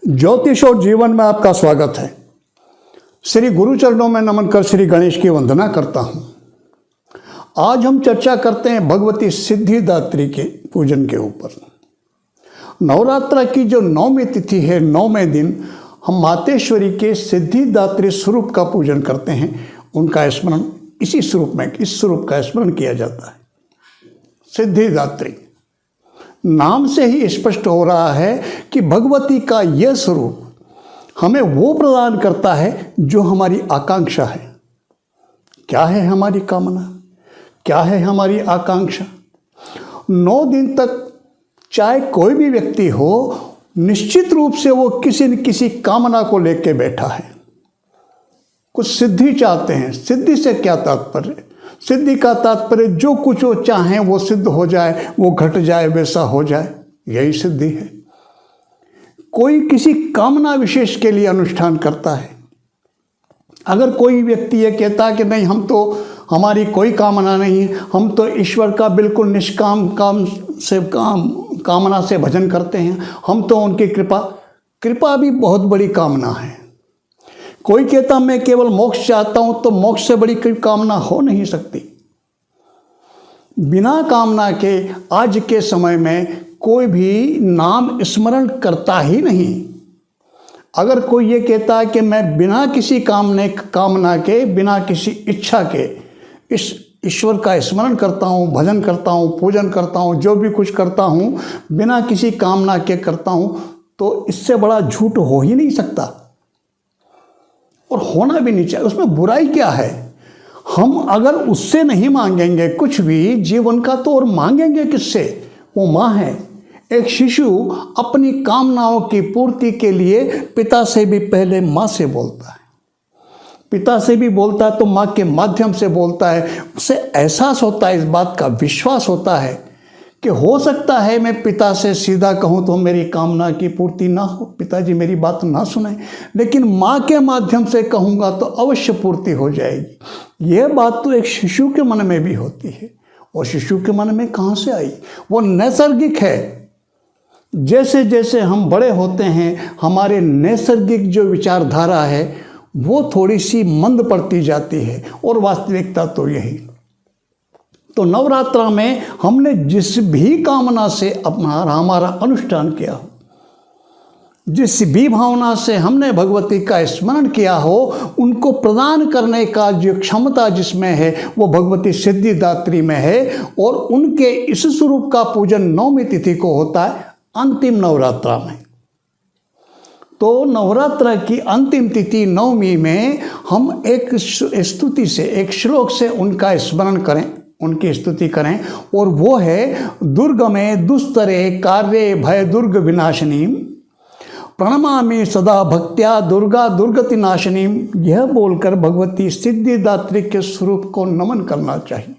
ज्योतिष और जीवन में आपका स्वागत है। श्री गुरु चरणों में नमन कर श्री गणेश की वंदना करता हूँ। आज हम चर्चा करते हैं भगवती सिद्धिदात्री के पूजन के ऊपर। नवरात्र की जो 9वीं तिथि है, 9वें दिन हम मातेश्वरी के सिद्धिदात्री स्वरूप का पूजन करते हैं। उनका स्मरण इस स्वरूप का स्मरण किया जाता है। सिद्धिदात्री नाम से ही स्पष्ट हो रहा है कि भगवती का यह स्वरूप हमें वो प्रदान करता है जो हमारी आकांक्षा है। क्या है हमारी कामना, क्या है हमारी आकांक्षा? 9 दिन तक चाहे कोई भी व्यक्ति हो, निश्चित रूप से वो किसी न किसी कामना को लेके बैठा है। कुछ सिद्धि चाहते हैं। सिद्धि से क्या तात्पर्य? सिद्धि का तात्पर्य जो कुछ वो चाहें वो सिद्ध हो जाए, वो घट जाए, वैसा हो जाए, यही सिद्धि है। कोई किसी कामना विशेष के लिए अनुष्ठान करता है। अगर कोई व्यक्ति ये कहता है कि नहीं, हम तो हमारी कोई कामना नहीं है, हम तो ईश्वर का बिल्कुल निष्काम कामना से भजन करते हैं, हम तो उनकी कृपा भी बहुत बड़ी कामना है। कोई कहता मैं केवल मोक्ष चाहता हूं, तो मोक्ष से बड़ी कोई कामना हो नहीं सकती। बिना कामना के आज के समय में कोई भी नाम स्मरण करता ही नहीं। अगर कोई ये कहता है कि मैं बिना किसी कामना के, बिना किसी इच्छा के इस ईश्वर का स्मरण करता हूँ, भजन करता हूँ, पूजन करता हूँ, जो भी कुछ करता हूँ बिना किसी कामना के करता हूँ, तो इससे बड़ा झूठ हो ही नहीं सकता और होना भी नहीं चाहिए। उसमें बुराई क्या है? हम अगर उससे नहीं मांगेंगे कुछ भी जीवन का, तो और मांगेंगे किससे? वो माँ है। एक शिशु अपनी कामनाओं की पूर्ति के लिए पिता से भी पहले माँ से बोलता है। पिता से भी बोलता है तो माँ के माध्यम से बोलता है। उसे एहसास होता है, इस बात का विश्वास होता है कि हो सकता है मैं पिता से सीधा कहूँ तो मेरी कामना की पूर्ति ना हो, पिताजी मेरी बात ना सुने, लेकिन माँ के माध्यम से कहूँगा तो अवश्य पूर्ति हो जाएगी। यह बात तो एक शिशु के मन में भी होती है। और शिशु के मन में कहाँ से आई? वो नैसर्गिक है। जैसे जैसे हम बड़े होते हैं, हमारे नैसर्गिक जो विचारधारा है वो थोड़ी सी मंद पड़ती जाती है, और वास्तविकता तो यही। तो नवरात्र में हमने जिस भी कामना से हमारा अनुष्ठान किया हो, जिस भी भावना से हमने भगवती का स्मरण किया हो, उनको प्रदान करने का जो क्षमता जिसमें है वो भगवती सिद्धिदात्री में है। और उनके इस स्वरूप का पूजन 9वीं तिथि को होता है, अंतिम नवरात्रा में। तो नवरात्र की अंतिम तिथि 9वीं में हम एक स्तुति से, एक श्लोक से उनका स्मरण करें, उनकी स्तुति करें, और वो है दुर्गमे दुस्तरे कार्ये भय दुर्ग विनाशिनी प्रणमामि सदा भक्त्या दुर्गा दुर्गति नाशिनी। यह बोलकर भगवती सिद्धिदात्री के स्वरूप को नमन करना चाहिए।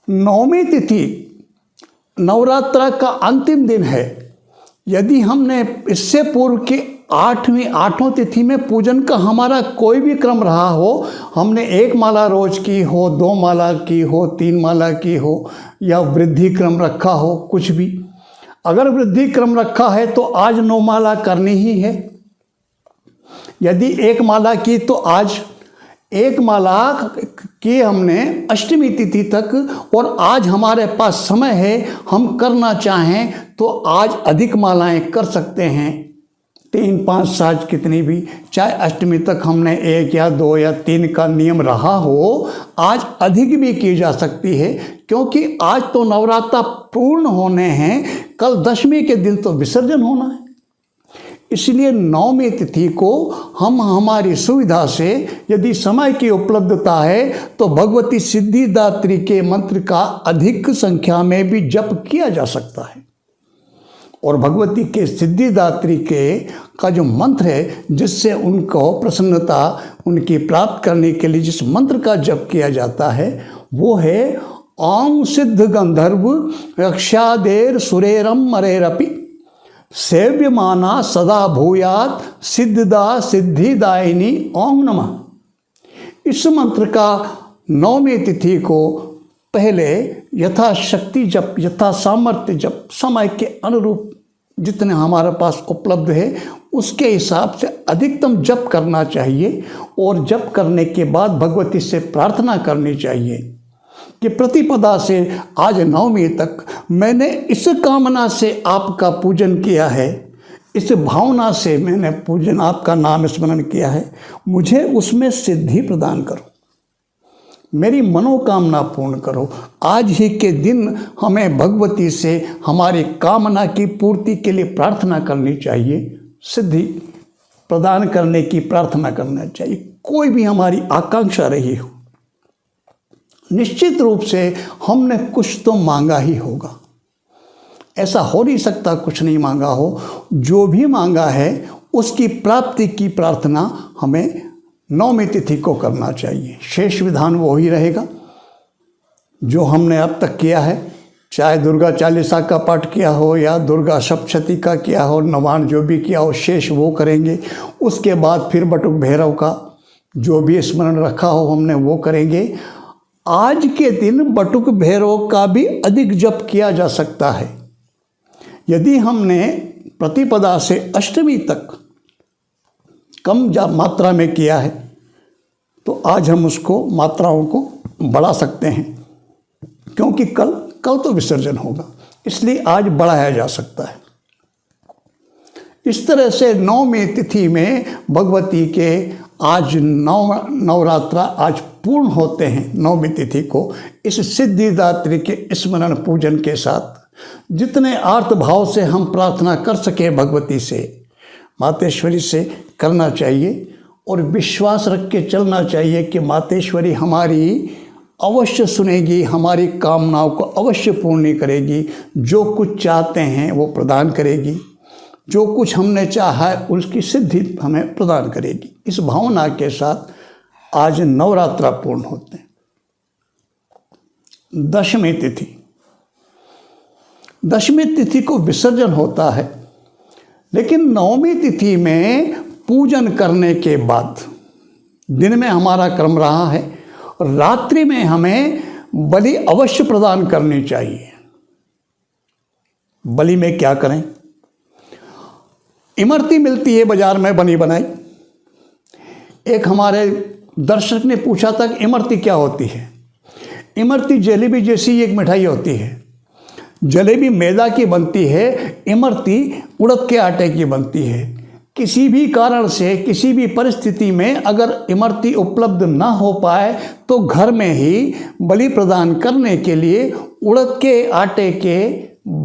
9वीं तिथि नवरात्र का अंतिम दिन है। यदि हमने इससे पूर्व के 8वीं तिथि में पूजन का हमारा कोई भी क्रम रहा हो, हमने 1 माला रोज की हो, 2 माला की हो, 3 माला की हो, या वृद्धि क्रम रखा हो, कुछ भी, अगर वृद्धि क्रम रखा है तो आज 9 माला करनी ही है। यदि 1 माला की तो आज 1 माला की हमने अष्टमी तिथि तक, और आज हमारे पास समय है, हम करना चाहें तो आज अधिक मालाएं कर सकते हैं, 3, 5, 7 कितनी भी, चाहे अष्टमी तक हमने 1 या 2 या 3 का नियम रहा हो, आज अधिक भी की जा सकती है। क्योंकि आज तो नवरात्र पूर्ण होने हैं, कल 10वीं के दिन तो विसर्जन होना है। इसलिए 9वीं तिथि को हम हमारी सुविधा से, यदि समय की उपलब्धता है, तो भगवती सिद्धिदात्री के मंत्र का अधिक संख्या में भी जप किया जा सकता है। और भगवती के सिद्धिदात्री का जो मंत्र है, जिससे उनको प्रसन्नता उनकी प्राप्त करने के लिए जिस मंत्र का जप किया जाता है, वो है ओम सिद्ध गंधर्व रक्षादेर सुरेरम मरेरपि सेव्यमाना सदा भूयात सिद्धिदा सिद्धिदायिनी ओम नमः। इस मंत्र का 9वीं तिथि को पहले यथाशक्ति जप, यथा सामर्थ्य जप, समय के अनुरूप जितने हमारे पास उपलब्ध है उसके हिसाब से अधिकतम जप करना चाहिए। और जप करने के बाद भगवती से प्रार्थना करनी चाहिए कि प्रतिपदा से आज नवमी तक मैंने इस कामना से आपका पूजन किया है, इस भावना से मैंने पूजन आपका नाम स्मरण किया है, मुझे उसमें सिद्धि प्रदान करो, मेरी मनोकामना पूर्ण करो। आज ही के दिन हमें भगवती से हमारी कामना की पूर्ति के लिए प्रार्थना करनी चाहिए, सिद्धि प्रदान करने की प्रार्थना करना चाहिए। कोई भी हमारी आकांक्षा रही हो, निश्चित रूप से हमने कुछ तो मांगा ही होगा। ऐसा हो नहीं सकता कुछ नहीं मांगा हो। जो भी मांगा है उसकी प्राप्ति की प्रार्थना हमें नवमी तिथि को करना चाहिए। शेष विधान वो ही रहेगा जो हमने अब तक किया है, चाहे दुर्गा चालीसा का पाठ किया हो या दुर्गा सप्तशती का किया हो, नवान जो भी किया हो, शेष वो करेंगे। उसके बाद फिर बटुक भैरव का जो भी स्मरण रखा हो हमने वो करेंगे। आज के दिन बटुक भैरव का भी अधिक जप किया जा सकता है। यदि हमने प्रतिपदा से अष्टमी तक कम मात्रा में किया है तो आज हम उसको मात्राओं को बढ़ा सकते हैं, क्योंकि कल तो विसर्जन होगा, इसलिए आज बढ़ाया जा सकता है। इस तरह से नवमी तिथि में भगवती के आज नवरात्रा आज पूर्ण होते हैं। नवमी तिथि को इस सिद्धिदात्री के स्मरण पूजन के साथ जितने आर्त भाव से हम प्रार्थना कर सके भगवती से, मातेश्वरी से करना चाहिए। और विश्वास रख के चलना चाहिए कि मातेश्वरी हमारी अवश्य सुनेगी, हमारी कामनाओं को अवश्य पूर्ण करेगी। जो कुछ चाहते हैं वो प्रदान करेगी, जो कुछ हमने चाहा है उसकी सिद्धि हमें प्रदान करेगी। इस भावना के साथ आज नवरात्रा पूर्ण होते हैं। दशमी तिथि, दशमी तिथि को विसर्जन होता है, लेकिन नवमी तिथि में पूजन करने के बाद दिन में हमारा क्रम रहा है, रात्रि में हमें बलि अवश्य प्रदान करनी चाहिए। बलि में क्या करें? इमरती मिलती है बाजार में बनी बनाई। एक हमारे दर्शक ने पूछा था कि इमरती क्या होती है। इमरती जलेबी जैसी एक मिठाई होती है। जलेबी मैदा की बनती है, इमरती उड़द के आटे की बनती है। किसी भी कारण से किसी भी परिस्थिति में अगर इमरती उपलब्ध ना हो पाए तो घर में ही बलि प्रदान करने के लिए उड़द के आटे के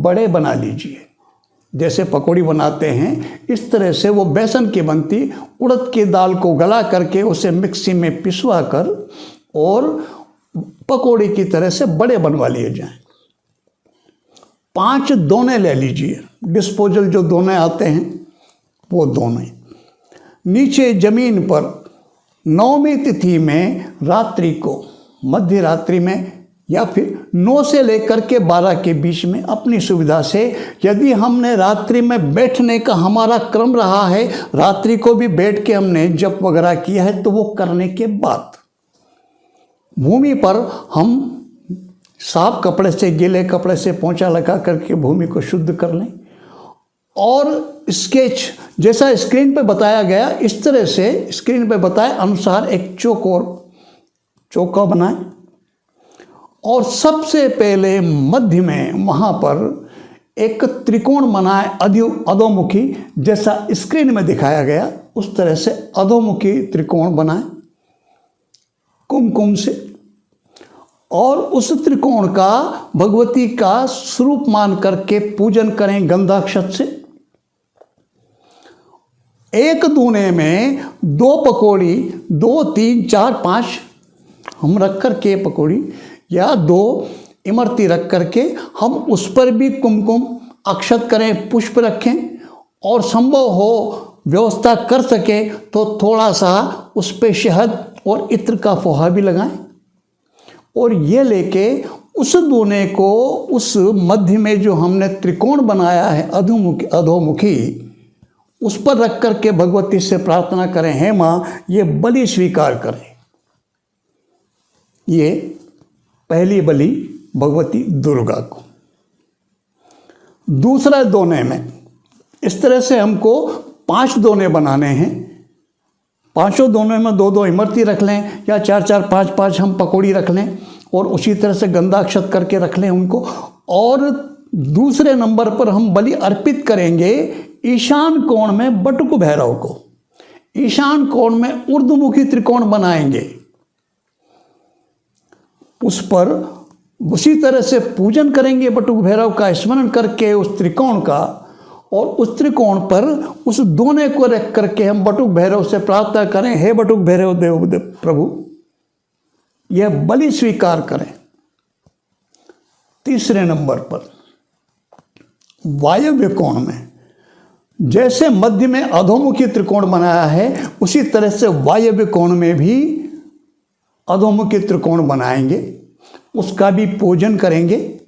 बड़े बना लीजिए। जैसे पकौड़ी बनाते हैं इस तरह से वो बेसन की बनती, उड़द की दाल को गला करके उसे मिक्सी में पिसवा कर और पकौड़ी की तरह से बड़े बनवा लिए जाएं। 5 दोने ले लीजिए, डिस्पोजल जो दोने आते हैं वो दोने। नीचे ज़मीन पर नवमी तिथि में रात्रि को, मध्य रात्रि में या फिर 9 से लेकर के 12 के बीच में अपनी सुविधा से, यदि हमने रात्रि में बैठने का हमारा क्रम रहा है, रात्रि को भी बैठ के हमने जप वगैरह किया है, तो वो करने के बाद भूमि पर हम साफ कपड़े से, गीले कपड़े से पोंछा लगा करके भूमि को शुद्ध कर लें और स्केच जैसा स्क्रीन पे बताया गया इस तरह से स्क्रीन पे बताए अनुसार एक चौका बनाएं और सबसे पहले मध्य में वहाँ पर एक त्रिकोण बनाए अधोमुखी, जैसा स्क्रीन में दिखाया गया उस तरह से अधोमुखी त्रिकोण बनाएं कुमकुम से, और उस त्रिकोण का भगवती का स्वरूप मान करके पूजन करें गंधाक्षत से। एक दूने में 2 पकौड़ी, 2, 3, 4, 5 हम रख कर के पकौड़ी या 2 इमरती रख करके हम उस पर भी कुमकुम अक्षत करें, पुष्प रखें और संभव हो व्यवस्था कर सके तो थोड़ा सा उस पर शहद और इत्र का फोहा भी लगाएं और ये लेके उस दूने को उस मध्य में जो हमने त्रिकोण बनाया है अधोमुखी उस पर रख करके भगवती से प्रार्थना करें, हे माँ ये बलि स्वीकार करें। ये पहली बलि भगवती दुर्गा को। दूसरा दोने में इस तरह से हमको 5 दोने बनाने हैं। 5 दोनों में 2-2 इमरती रख लें या 4-4 5-5 हम पकौड़ी रख लें और उसी तरह से गंधाक्षत करके रख लें उनको। और दूसरे नंबर पर हम बलि अर्पित करेंगे ईशान कोण में बटुक भैरव को। ईशान कोण में ऊर्ध्वमुखी त्रिकोण बनाएंगे, उस पर उसी तरह से पूजन करेंगे बटुक भैरव का स्मरण करके उस त्रिकोण का, और उस त्रिकोण पर उस दोने को रख करके हम बटुक भैरव से प्रार्थना करें, हे बटुक भैरव देव प्रभु यह बलि स्वीकार करें। तीसरे नंबर पर वायव्य कोण में, जैसे मध्य में अधोमुखी त्रिकोण बनाया है उसी तरह से वायव्य कोण में भी अधोमुखी त्रिकोण बनाएंगे, उसका भी पूजन करेंगे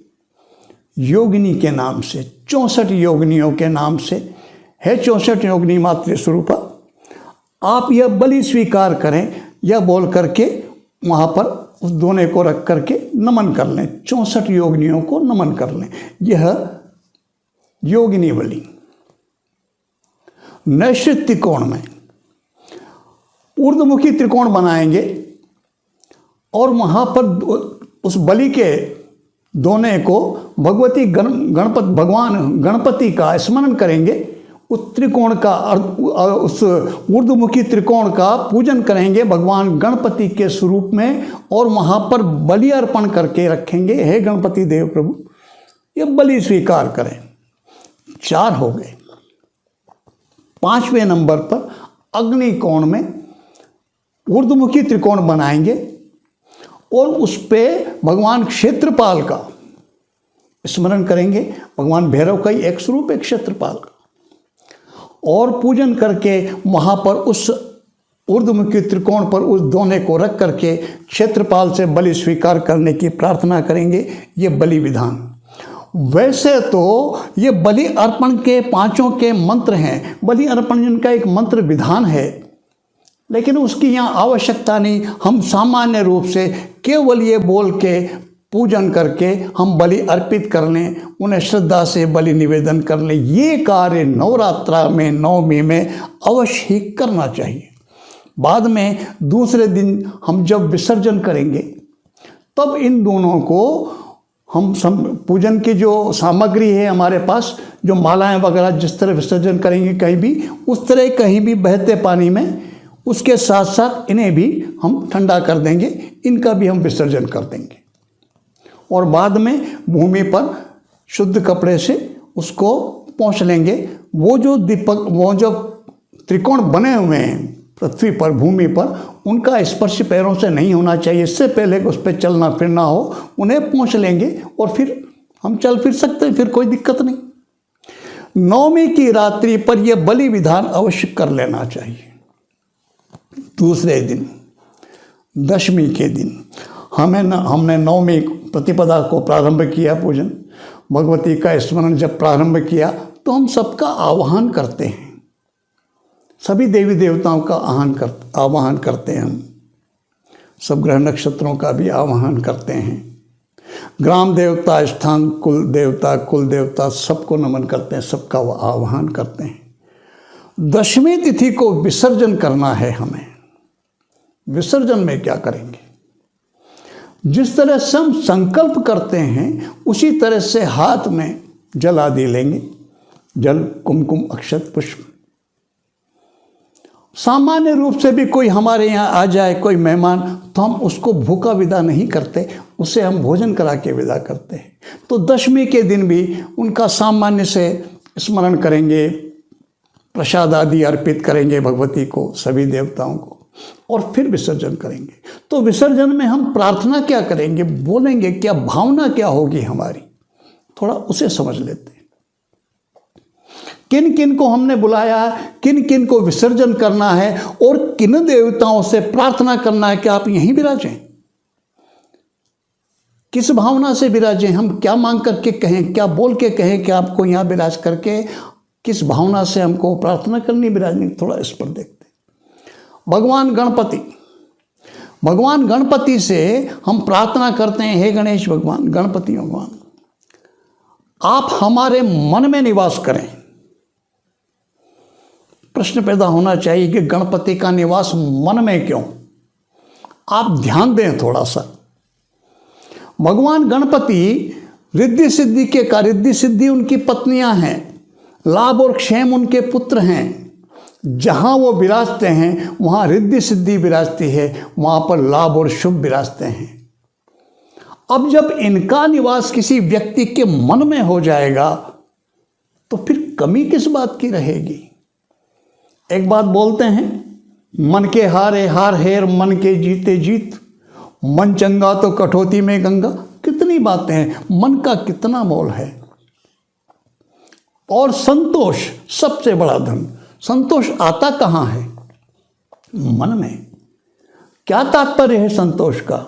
योगिनी के नाम से, 64 योगिनियों के नाम से। है 64 योगिनी मातृ स्वरूपा, आप यह बलि स्वीकार करें, यह बोल करके वहाँ पर उस दोने को रख करके नमन कर लें, 64 योगिनियों को नमन कर लें। यह योगिनी बलि। नैश्चित्य कोण में ऊर्ध्वमुखी त्रिकोण बनाएंगे और वहाँ पर उस बलि के दोने को भगवान गणपति का स्मरण करेंगे, उस त्रिकोण का उस ऊर्ध्वमुखी त्रिकोण का पूजन करेंगे भगवान गणपति के स्वरूप में, और वहाँ पर बलि अर्पण करके रखेंगे, हे गणपति देव प्रभु ये बलि स्वीकार करें। 4 हो गए। 5वें नंबर पर अग्नि कोण में ऊर्ध्वमुखी त्रिकोण बनाएंगे और उस पे भगवान क्षेत्रपाल का स्मरण करेंगे, भगवान भैरव का ही एक स्वरूप है क्षेत्रपाल का, और पूजन करके वहाँ पर उस ऊर्ध्वमुखी त्रिकोण पर उस दोने को रख करके क्षेत्रपाल से बलि स्वीकार करने की प्रार्थना करेंगे। ये बलि विधान। वैसे तो ये बलि अर्पण के 5 के मंत्र हैं, बलि अर्पण जिनका एक मंत्र विधान है, लेकिन उसकी यहाँ आवश्यकता नहीं। हम सामान्य रूप से केवल ये बोल के पूजन करके हम बलि अर्पित कर लें, उन्हें श्रद्धा से बलि निवेदन कर लें। ये कार्य नवरात्रा में नवमी में अवश्य ही करना चाहिए। बाद में दूसरे दिन हम जब विसर्जन करेंगे तब इन दोनों को हम पूजन की जो सामग्री है हमारे पास, जो मालाएं वगैरह जिस तरह विसर्जन करेंगे कहीं भी, उस तरह कहीं भी बहते पानी में, उसके साथ साथ इन्हें भी हम ठंडा कर देंगे, इनका भी हम विसर्जन कर देंगे। और बाद में भूमि पर शुद्ध कपड़े से उसको पोंछ लेंगे। वो जो त्रिकोण बने हुए हैं पृथ्वी पर, भूमि पर, उनका स्पर्श पैरों से नहीं होना चाहिए। इससे पहले कि उस पर चलना फिरना हो, उन्हें पोंछ लेंगे और फिर हम चल फिर सकते हैं, फिर कोई दिक्कत नहीं। नवमी की रात्रि पर यह बलि विधान अवश्य कर लेना चाहिए। दूसरे दिन दशमी के दिन हमने नवमी प्रतिपदा को प्रारंभ किया पूजन, भगवती का स्मरण जब प्रारंभ किया तो हम सबका आवाहन करते हैं, सभी देवी देवताओं का आवाहन करते हैं। हम सब ग्रह नक्षत्रों का भी आवाहन करते हैं। ग्राम देवता, स्थान कुल देवता सबको नमन करते हैं, सबका आवाहन करते हैं। दशमी तिथि को विसर्जन करना है हमें। विसर्जन में क्या करेंगे? जिस तरह से हम संकल्प करते हैं उसी तरह से हाथ में जल आदि लेंगे, जल, कुमकुम, अक्षत, पुष्प। सामान्य रूप से भी कोई हमारे यहाँ आ जाए कोई मेहमान, तो हम उसको भूखा विदा नहीं करते, उसे हम भोजन करा के विदा करते हैं। तो दशमी के दिन भी उनका सामान्य से स्मरण करेंगे, प्रसाद आदि अर्पित करेंगे भगवती को, सभी देवताओं को, और फिर विसर्जन करेंगे। तो विसर्जन में हम प्रार्थना क्या करेंगे, बोलेंगे क्या, भावना क्या होगी हमारी, थोड़ा उसे समझ लेते हैं। किन किन को हमने बुलाया, किन किन को विसर्जन करना है और किन देवताओं से प्रार्थना करना है कि आप यहीं विराजें, किस भावना से विराजें, हम क्या मांग करके कहें, क्या बोल के कहें कि आपको यहाँ विराज करके, किस भावना से हमको प्रार्थना करनी, विराजनी, थोड़ा इस पर देखते हैं। भगवान गणपति से हम प्रार्थना करते हैं, हे गणेश भगवान, गणपति भगवान, आप हमारे मन में निवास करें। प्रश्न पैदा होना चाहिए कि गणपति का निवास मन में क्यों। आप ध्यान दें थोड़ा सा। भगवान गणपति रिद्धि सिद्धि के का रिद्धि सिद्धि उनकी पत्नियां हैं, लाभ और क्षेम उनके पुत्र हैं। जहाँ वो विराजते हैं वहाँ रिद्धि सिद्धि विराजती है, वहाँ पर लाभ और शुभ विराजते हैं। अब जब इनका निवास किसी व्यक्ति के मन में हो जाएगा तो फिर कमी किस बात की रहेगी। एक बात बोलते हैं, मन के हारे हार हेर, मन के जीते जीत, मन चंगा तो कठौती में गंगा। कितनी बातें हैं, मन का कितना मोल है। और संतोष सबसे बड़ा धन। संतोष आता कहाँ है? मन में। क्या तात्पर्य है संतोष का?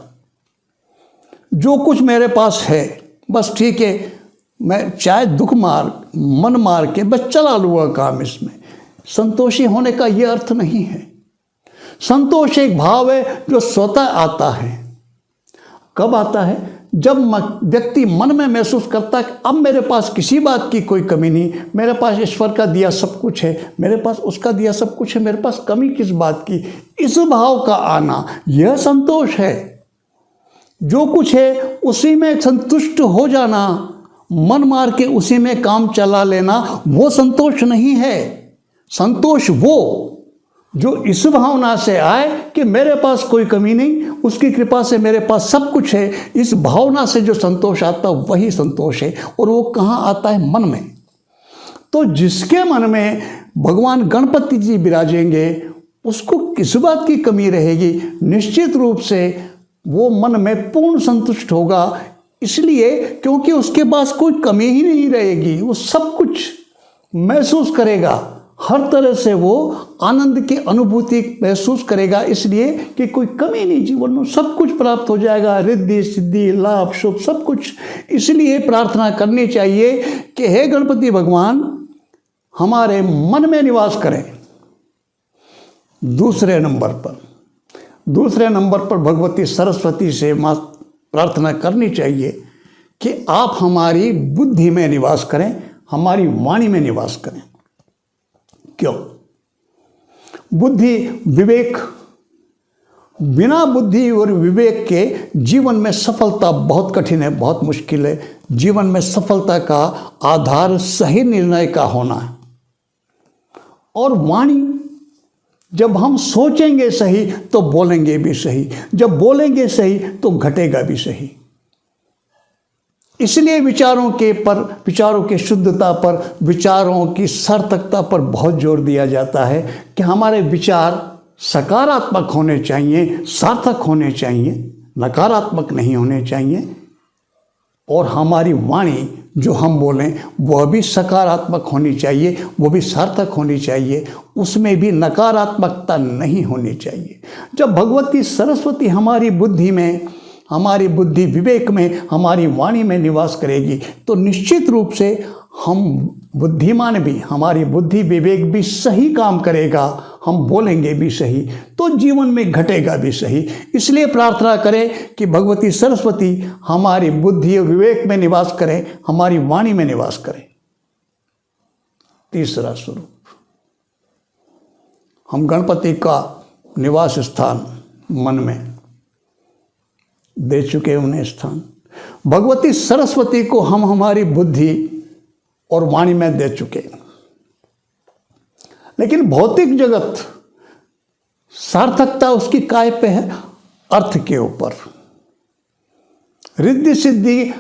जो कुछ मेरे पास है बस ठीक है, मैं चाहे दुख मार मन मार के बस चला लूँगा काम। इसमें संतोषी होने का ये अर्थ नहीं है। संतोष एक भाव है जो स्वतः आता है। कब आता है? जब व्यक्ति मन में महसूस करता है कि अब मेरे पास किसी बात की कोई कमी नहीं, मेरे पास ईश्वर का दिया सब कुछ है, मेरे पास उसका दिया सब कुछ है, मेरे पास कमी किस बात की। इस भाव का आना यह संतोष है। जो कुछ है उसी में संतुष्ट हो जाना, मन मार के उसी में काम चला लेना, वो संतोष नहीं है। संतोष वो जो इस भावना से आए कि मेरे पास कोई कमी नहीं, उसकी कृपा से मेरे पास सब कुछ है, इस भावना से जो संतोष आता वही संतोष है। और वो कहाँ आता है? मन में। तो जिसके मन में भगवान गणपति जी विराजेंगे उसको किस बात की कमी रहेगी? निश्चित रूप से वो मन में पूर्ण संतुष्ट होगा, इसलिए क्योंकि उसके पास कोई कमी ही नहीं रहेगी। वो सब कुछ महसूस करेगा, हर तरह से वो आनंद की अनुभूति महसूस करेगा, इसलिए कि कोई कमी नहीं, जीवन में सब कुछ प्राप्त हो जाएगा, रिद्धि सिद्धि लाभ शुभ सब कुछ। इसलिए प्रार्थना करनी चाहिए कि हे गणपति भगवान हमारे मन में निवास करें। दूसरे नंबर पर भगवती सरस्वती से प्रार्थना करनी चाहिए कि आप हमारी बुद्धि में निवास करें, हमारी वाणी में निवास करें। क्यों? बुद्धि विवेक, बिना बुद्धि और विवेक के जीवन में सफलता बहुत कठिन है, बहुत मुश्किल है। जीवन में सफलता का आधार सही निर्णय का होना है। और वाणी, जब हम सोचेंगे सही तो बोलेंगे भी सही, जब बोलेंगे सही तो घटेगा भी सही। इसलिए विचारों की शुद्धता पर, विचारों की सार्थकता पर बहुत जोर दिया जाता है कि हमारे विचार सकारात्मक होने चाहिए, सार्थक होने चाहिए, नकारात्मक नहीं होने चाहिए। और हमारी वाणी जो हम बोलें वह भी सकारात्मक होनी चाहिए, वो भी सार्थक होनी चाहिए, उसमें भी नकारात्मकता नहीं होनी चाहिए। जब भगवती सरस्वती हमारी बुद्धि में, हमारी बुद्धि विवेक में, हमारी वाणी में निवास करेगी तो निश्चित रूप से हम बुद्धिमान भी, हमारी बुद्धि विवेक भी सही काम करेगा, हम बोलेंगे भी सही, तो जीवन में घटेगा भी सही। इसलिए प्रार्थना करें कि भगवती सरस्वती हमारी बुद्धि और विवेक में निवास करें, हमारी वाणी में निवास करें। तीसरा स्वरूप, हम गणपति का निवास स्थान मन में दे चुके उन्हें स्थान। भगवती सरस्वती को हम हमारी बुद्धि और वाणी में दे चुके। लेकिन भौतिक जगत सार्थकता उसकी काय पे है? अर्थ के ऊपर। रिद्धि सिद्धि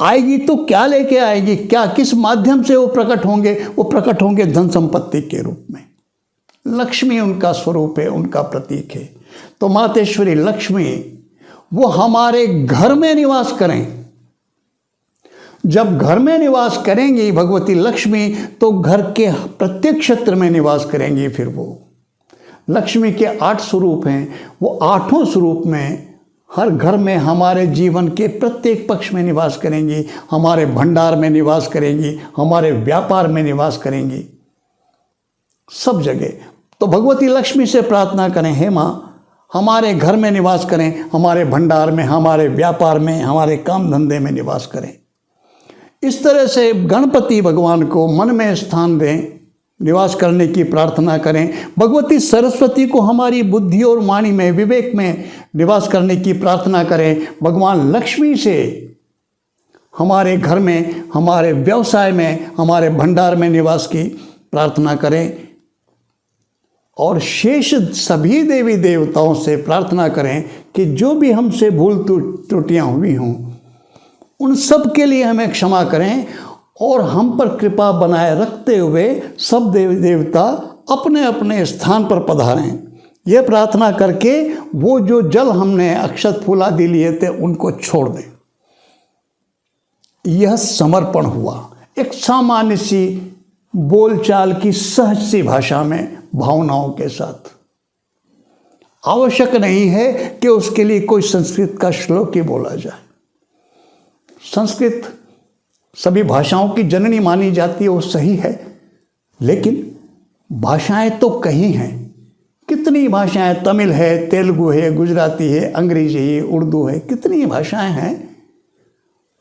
आएगी तो क्या लेके आएगी? क्या किस माध्यम से वो प्रकट होंगे? वो प्रकट होंगे धन संपत्ति के रूप में। लक्ष्मी उनका स्वरूप है, उनका प्रतीक है। तो मातेश्वरी लक्ष्मी वो हमारे घर में निवास करें। जब घर में निवास करेंगी भगवती लक्ष्मी तो घर के प्रत्येक क्षेत्र में निवास करेंगी। फिर वो लक्ष्मी के 8 स्वरूप हैं, वो 8 स्वरूप में हर घर में हमारे जीवन के प्रत्येक पक्ष में निवास करेंगी, हमारे भंडार में निवास करेंगी, हमारे व्यापार में निवास करेंगी, सब जगह। तो भगवती लक्ष्मी से प्रार्थना करें, हे माँ हमारे घर में निवास करें, हमारे भंडार में, हमारे व्यापार में, हमारे काम धंधे में निवास करें। इस तरह से गणपति भगवान को मन में स्थान दें निवास करने की प्रार्थना करें। भगवती सरस्वती को हमारी बुद्धि और वाणी में, विवेक में निवास करने की प्रार्थना करें। भगवान लक्ष्मी से हमारे घर में, हमारे व्यवसाय में, हमारे भंडार में निवास की प्रार्थना करें। और शेष सभी देवी देवताओं से प्रार्थना करें कि जो भी हमसे भूल त्रुटियां हुई हों उन सब के लिए हमें क्षमा करें और हम पर कृपा बनाए रखते हुए सब देवी देवता अपने अपने स्थान पर पधारें। यह प्रार्थना करके वो जो जल हमने अक्षत फूल आदि लिए थे उनको छोड़ दें। यह समर्पण हुआ, एक सामान्य सी बोलचाल की सहज सी भाषा में, भावनाओं के साथ। आवश्यक नहीं है कि उसके लिए कोई संस्कृत का श्लोक ही बोला जाए। संस्कृत सभी भाषाओं की जननी मानी जाती है, वो सही है, लेकिन भाषाएं तो कई हैं। कितनी भाषाएं, तमिल है, तेलुगु है, गुजराती है, अंग्रेजी है, उर्दू है, कितनी भाषाएं हैं।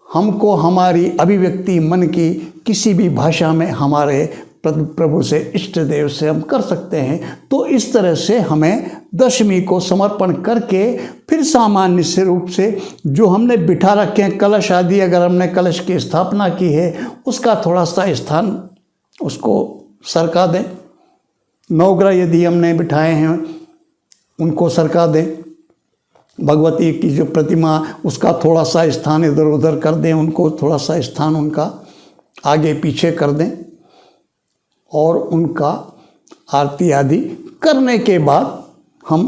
हमको हमारी अभिव्यक्ति मन की किसी भी भाषा में हमारे प्रभु से, इष्ट देव से हम कर सकते हैं। तो इस तरह से हमें दशमी को समर्पण करके फिर सामान्य से रूप से जो हमने बिठा रखे हैं कलश आदि, अगर हमने कलश की स्थापना की है उसका थोड़ा सा स्थान उसको सरका दें। नवग्रह यदि हमने बिठाए हैं उनको सरका दें। भगवती की जो प्रतिमा उसका थोड़ा सा स्थान इधर उधर कर दें, उनको थोड़ा सा स्थान उनका आगे पीछे कर दें और उनका आरती आदि करने के बाद हम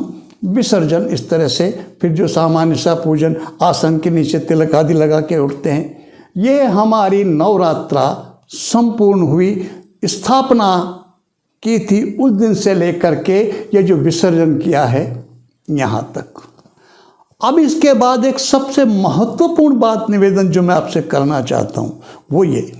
विसर्जन इस तरह से फिर जो सामान्य सा पूजन, आसन के नीचे तिलक आदि लगा के उठते हैं। ये हमारी नवरात्रा संपूर्ण हुई। स्थापना की थी उस दिन से लेकर के ये जो विसर्जन किया है यहाँ तक। अब इसके बाद एक सबसे महत्वपूर्ण बात, निवेदन जो मैं आपसे करना चाहता हूँ वो ये,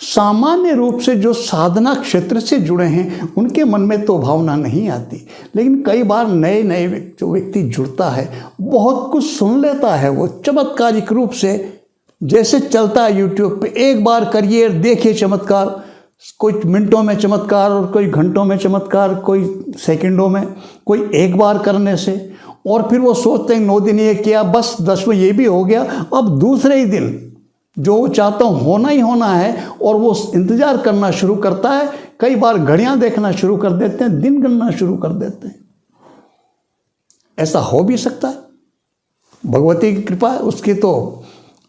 सामान्य रूप से जो साधना क्षेत्र से जुड़े हैं उनके मन में तो भावना नहीं आती, लेकिन कई बार नए नए जो व्यक्ति जुड़ता है बहुत कुछ सुन लेता है। वो चमत्कारिक रूप से जैसे चलता है यूट्यूब पे, एक बार करिए देखिए चमत्कार, कोई मिनटों में चमत्कार और कोई घंटों में चमत्कार, कोई सेकंडों में, कोई एक बार करने से। और फिर वो सोचते हैं 9 दिन ये किया, बस 10वें ये भी हो गया, अब दूसरे ही दिन जो वो चाहता हूँ होना ही होना है, और वो इंतज़ार करना शुरू करता है। कई बार घड़ियाँ देखना शुरू कर देते हैं, दिन गिनना शुरू कर देते हैं। ऐसा हो भी सकता है, भगवती की कृपा है उसकी, तो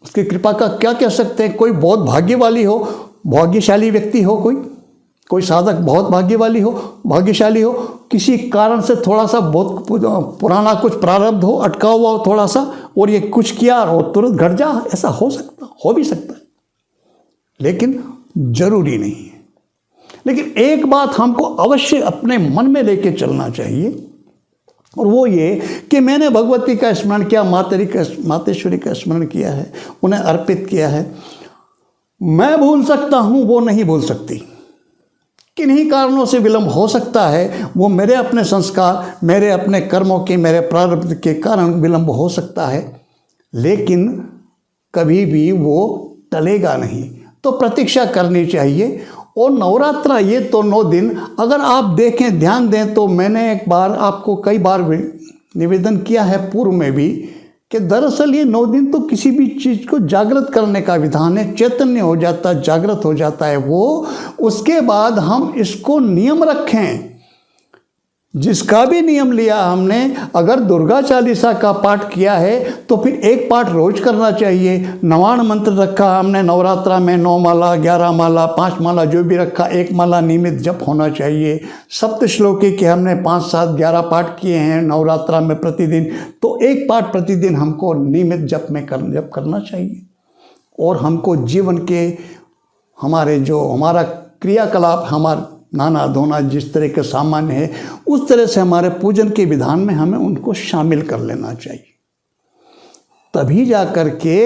उसकी कृपा का क्या कह सकते हैं। कोई बहुत भाग्यवाली हो, भाग्यशाली व्यक्ति हो, कोई साधक बहुत भाग्यशाली हो, किसी कारण से थोड़ा सा बहुत पुराना कुछ प्रारब्ध हो, अटका हुआ हो थोड़ा सा, और ये कुछ किया और तुरंत घट जा, ऐसा हो भी सकता है, लेकिन जरूरी नहीं है। लेकिन एक बात हमको अवश्य अपने मन में लेके चलना चाहिए, और वो ये कि मैंने भगवती का स्मरण किया, मातेश्वरी का स्मरण किया है, उन्हें अर्पित किया है। मैं भूल सकता हूँ, वो नहीं भूल सकती। किन्हीं कारणों से विलंब हो सकता है, वो मेरे अपने संस्कार, मेरे अपने कर्मों के, मेरे प्रारब्ध के कारण विलंब हो सकता है, लेकिन कभी भी वो टलेगा नहीं। तो प्रतीक्षा करनी चाहिए। और नवरात्रा ये तो 9 दिन, अगर आप देखें, ध्यान दें, तो मैंने एक बार आपको कई बार निवेदन किया है पूर्व में भी कि दरअसल ये 9 दिन तो किसी भी चीज़ को जागृत करने का विधान है। चैतन्य हो जाता है, जागृत हो जाता है वो। उसके बाद हम इसको नियम रखें, जिसका भी नियम लिया हमने, अगर दुर्गा चालीसा का पाठ किया है तो फिर एक पाठ रोज करना चाहिए। 99 मंत्र रखा हमने नवरात्रा में, 9 माला, 11 माला, 5 माला जो भी रखा, 1 माला नियमित जप होना चाहिए। सप्त श्लोकी के हमने 5, 7, 11 पाठ किए हैं नवरात्रा में प्रतिदिन, तो एक पाठ प्रतिदिन हमको नियमित जप करना चाहिए। और हमको जीवन के हमारा क्रियाकलाप, हमारा नाना धोना जिस तरह के सामान्य है, उस तरह से हमारे पूजन के विधान में हमें उनको शामिल कर लेना चाहिए। तभी जा कर के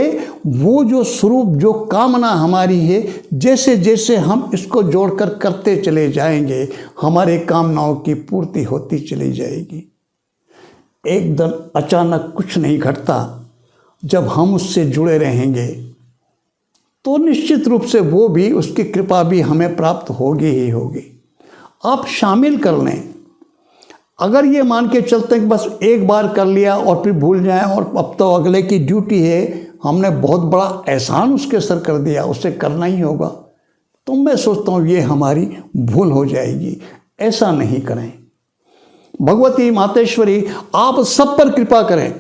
वो जो स्वरूप, जो कामना हमारी है, जैसे जैसे हम इसको जोड़कर करते चले जाएंगे, हमारे कामनाओं की पूर्ति होती चली जाएगी। एकदम अचानक कुछ नहीं घटता। जब हम उससे जुड़े रहेंगे तो निश्चित रूप से वो भी, उसकी कृपा भी हमें प्राप्त होगी ही होगी। आप शामिल कर लें। अगर ये मान के चलते हैं कि बस एक बार कर लिया और फिर भूल जाएं और अब तो अगले की ड्यूटी है, हमने बहुत बड़ा एहसान उसके सर कर दिया, उससे करना ही होगा, तो मैं सोचता हूँ ये हमारी भूल हो जाएगी। ऐसा नहीं करें। भगवती मातेश्वरी आप सब पर कृपा करें।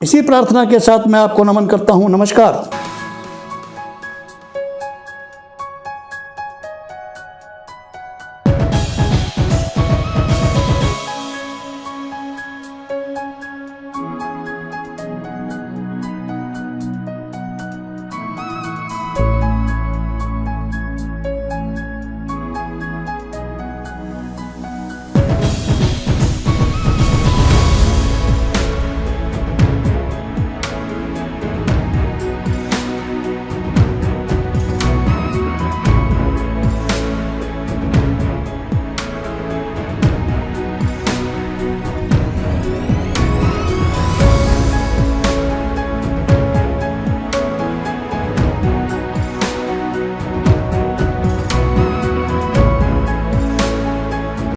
इसी प्रार्थना के साथ मैं आपको नमन करता हूँ। नमस्कार।